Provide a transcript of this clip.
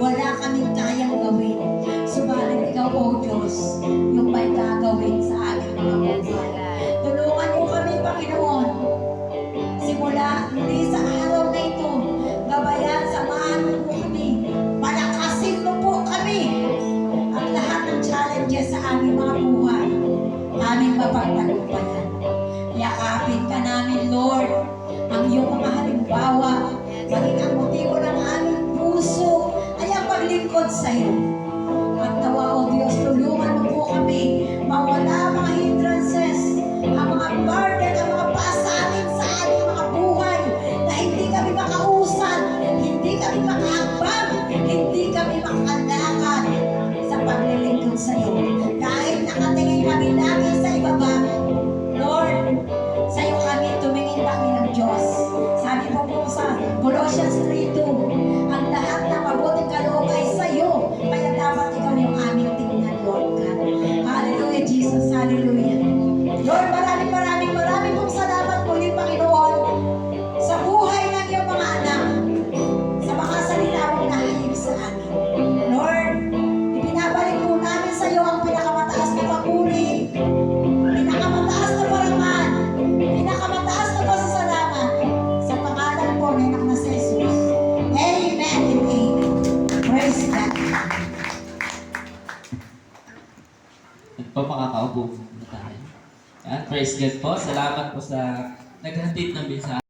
wala kaming kayang gawin. Subalit ikaw, O Diyos, yung may gagawin sa aming mga buhay. Tulungan mo kami, Panginoon. Simula muli sa araw na ito, gabayan, samahan mo po kami. Palakasin mo po kami. Ang lahat ng challenges sa aming mga buhay, aming mapagtagumpayan. Yakapin ka namin, Lord, ang iyong mga halimbawa, maging ang motibo ng aming puso ay ang paglingkod sa iyo. At nawa, O Diyos, tulungan mo po kami mawala mga hindrances, ang mga burden, ang mga pasanin sa aming mga buhay na hindi kami makausad, hindi kami makaakbang, hindi kami makalakad sa paglilingkod sa iyo. Dahil nakatingin kami lagi sa ibaba, Lord, sa iyo kami tumingin kami ng Diyos. Sabi po po sa Colossians 3:2, ang lahat ng mabuting kaloob ay sa iyo, kaya dapat ikaw yung aming tingnan, Lord God. Hallelujah, Jesus. Hallelujah. Lord, maraming pong salamat muli, Panginoon, sa buhay ng iyong mga anak, sa mga salita mong nahayag sa amin. Lord, ibinabalik po namin sa iyo ang pinakamataas na papuri, pinakamataas na parangal, pinakamataas na pasasalamat sa pangalan po ng anak na si Jesus. Amen and amen. Praise God. Makakaupo na tayo. Praise God po. Salamat po sa naghatid ng mensahe.